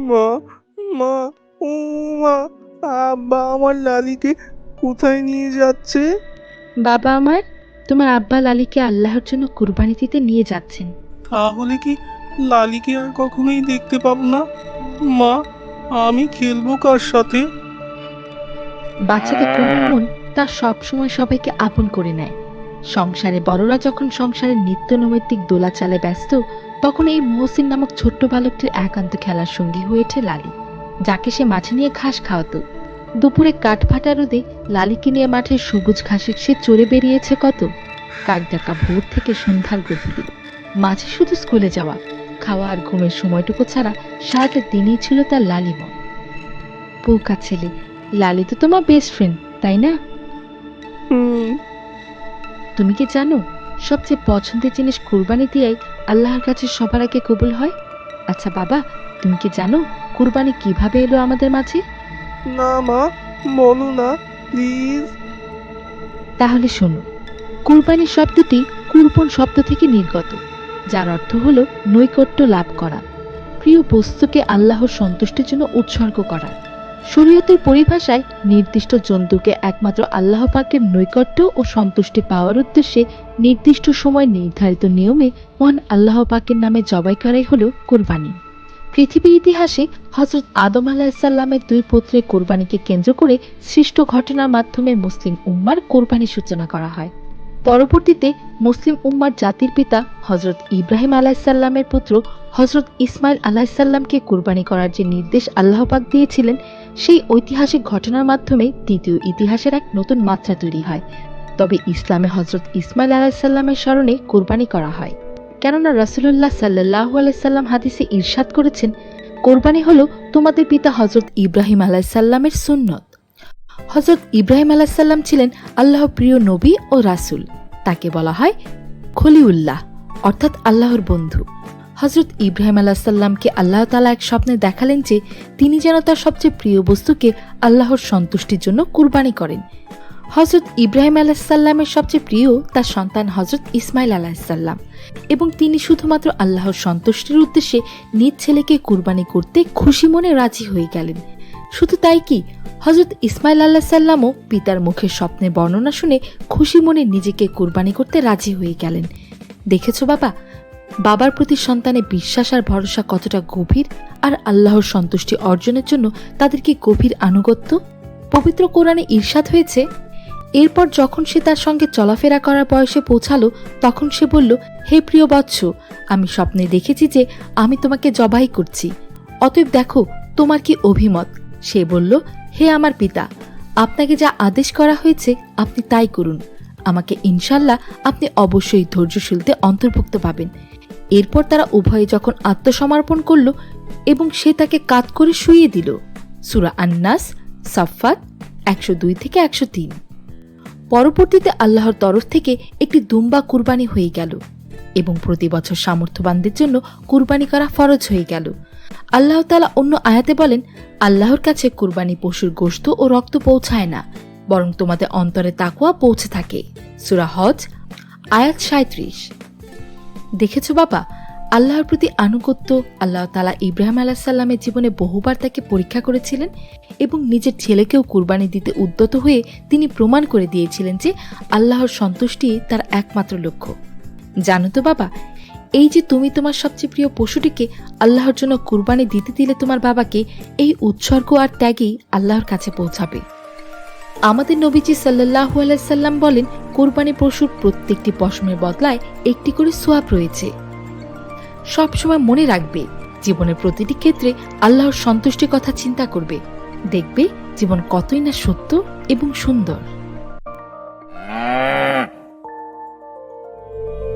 মা, মা, ও মা, আব্বা আমার লালিকে কোথায় নিয়ে যাচ্ছে? বাবা আমার, তোমার আব্বা লালিকে আল্লাহর জন্য কুরবানি দিতে নিয়ে যাচ্ছেন। তাহলে কি লালিকে আর কখনোই দেখতে পাবো না? মা, আমি খেলবো কার সাথে? বাচ্চাদের কোন মন তা সবসময় সবাইকে আপন করে নেয়। সংসারে বড়রা যখন সংসারের নিত্য নৈমিত্তিক দোলাচালে ব্যস্ত, তখন এই মহসিন নামক ছোট্ট বালকটির একান্ত খেলার সঙ্গী হয়ে ওঠে লালি, যাকে সে মাঠে নিয়ে ঘাস খাওয়াতো। দুপুরে কাঠ ফাটা রোদে লালিকে নিয়ে মাঠের সবুজ ঘাসে সে চড়ে বেরিয়েছে কত। কাক ডাকা ভোর থেকে সন্ধ্যার গভীরে, মাঝে শুধু স্কুলে যাওয়া, খাওয়া আর ঘুমের সময়টুকু ছাড়া সারাটা দিনই ছিল তার লালিমন। পোকা ছেলে, লালি তো তোমার বেস্ট ফ্রেন্ড, তাই না? হুম। তুমি কি জানো, সবচেয়ে পছন্দের জিনিস কুরবানি দিয়াই আল্লাহর কাছে সবার আগে কবুল হয়? আচ্ছা বাবা, তুমি কি জানো কুরবানি কিভাবে এলো আমাদের মাঝে? না মা, বলো না প্লিজ। তাহলে শোনো, কুরবানি শব্দটি কুরবন শব্দ থেকে নির্গত, যার অর্থ হলো নৈকট্য লাভ করা, প্রিয় বস্তুকে আল্লাহর সন্তুষ্টির জন্য উৎসর্গ করা। শরীয়তের পরিভাষায় নির্দিষ্ট জন্তুকে একমাত্র আল্লাহ পাকের নৈকট্য ও সন্তুষ্টি পাওয়ার উদ্দেশ্যে নির্দিষ্ট সময় নির্ধারিত নিয়মে মহান আল্লাহ পাকের নামে জবাই করাই হলো কোরবানি। পৃথিবীর ইতিহাসে হযরত আদম আলাইহিসসালামের দুই পুত্রের কোরবানিকে কেন্দ্র করে সৃষ্ট ঘটনার মাধ্যমে মুসলিম উম্মার কোরবানির সূচনা করা হয়। পরবর্তীতে মুসলিম উম্মার জাতির পিতা হযরত ইব্রাহিম আলাইহিসসালামের পুত্র হযরত ইসমাইল আলাইহিসসালামকে কুরবানি করার যে নির্দেশ আল্লাহ পাক দিয়েছিলেন, সেই ঐতিহাসিক ঘটনার মাধ্যমে দ্বিতীয় ইতিহাসের এক নতুন মাত্রা তৈরি হয়। তবে ইসলামে হযরত ইসমাইল আলাইহিসসালামের স্মরণে কুরবানি করা হয়, কেননা রাসূলুল্লাহ সাল্লাল্লাহু আলাইহি সাল্লাম হাদিসে ইরশাদ করেছেন, কোরবানি হলো তোমাদের পিতা হযরত ইব্রাহিম আলাইহিসসালামের সুন্নত। হযরত ইব্রাহিম আলাইহিসসালাম ছিলেন আল্লাহর প্রিয় নবী ও রাসূল। তাকে বলা হয় খলিউল্লাহ, অর্থাৎ আল্লাহর বন্ধু। হযরত ইব্রাহিম আলাইহিসসালামকে আল্লাহ তাআলা এক স্বপ্নে দেখালেন যে তিনি যেন তার সবচেয়ে প্রিয় বস্তুকে আল্লাহর সন্তুষ্টির জন্য কুরবানি করেন। হযরত ইব্রাহিম আলাইহিসসালামের সবচেয়ে প্রিয় তার সন্তান হযরত ইসমাইল আলাইহিসসালাম, এবং তিনি শুধুমাত্র আল্লাহর সন্তুষ্টির উদ্দেশ্যে নিজ ছেলেকে কুরবানি করতে খুশি মনে রাজি হয়ে গেলেন। শুধু তাই কি, হযরত ইসমাইল আলাইহিসসালামও পিতার মুখের স্বপ্নের বর্ণনা শুনে খুশি মনে নিজেকে কুরবানি করতে রাজি হয়ে গেলেন। দেখেছো বাবা, বাবার প্রতি সন্তানের বিশ্বাস আর ভরসা কতটা গভীর, আর আল্লাহর সন্তুষ্টি অর্জনের জন্য তাদের কি গভীর আনুগত্য। পবিত্র কোরআনে ইরশাদ হয়েছে, এরপর যখন সে তার সঙ্গে চলাফেরা করার বয়সে পৌঁছালো, তখন সে বলল, হে প্রিয় বৎস, আমি স্বপ্নে দেখেছি যে আমি তোমাকে জবাই করছি, অতএব দেখো তোমার কি অভিমত। সে বলল, হে আমার পিতা, আপনাকে যা আদেশ করা হয়েছে আপনি তাই করুন, আমাকে ইনশাল্লাহ আপনি অবশ্যই ধৈর্যশীলতে অন্তর্ভুক্ত পাবেন। এরপর তারা উভয়ে যখন আত্মসমর্পণ করল এবং সে তাকে কাত করে শুইয়ে দিল। সূরা আন-নাস, সাফফাত 102-103। পরবর্তীতে আল্লাহর তরফ থেকে একটি দুম্বা কুরবানি হয়ে গেল এবং প্রতি বছর সামর্থ্যবানদের জন্য কুরবানি করা ফরজ হয়ে গেল। আল্লাহ তাআলা অন্য আয়াতে বলেন, আল্লাহর কাছে কুরবানি পশুর গোশত ও রক্ত পৌঁছায় না, বরং তোমাদের অন্তরে তাকওয়া পৌঁছে থাকে। সূরা হজ আয়াত 37। দেখেছো বাবা, আল্লাহর প্রতি আনুগত্য আল্লাহ তাআলা ইব্রাহিম আলাইহিসসালামের জীবনে বহুবার তাকে পরীক্ষা করেছিলেন এবং নিজের ছেলেকেও কুরবানি দিতে উদ্যত হয়ে তিনি প্রমাণ করে দিয়েছিলেন যে আল্লাহর সন্তুষ্টি তার একমাত্র লক্ষ্য। জানো তো বাবা, এই যে তুমি তোমার সবচেয়ে প্রিয় পশুটিকে আল্লাহর জন্য কুরবানি দিতে দিলে তোমার বাবাকে, এই উৎসর্গ আর ত্যাগই আল্লাহর কাছে পৌঁছাবে। আমাদের নবীজি সাল্লাল্লাহু আলাইহি সাল্লাম বলেন, কুরবানি পশুর প্রত্যেকটি পশমের বদলায় একটি করে সোয়াব রয়েছে। সবসময় মনে রাখবে, জীবনের প্রতিটি ক্ষেত্রে আল্লাহর সন্তুষ্টির কথা চিন্তা করবে, দেখবে জীবন কতই না সত্য এবং সুন্দর।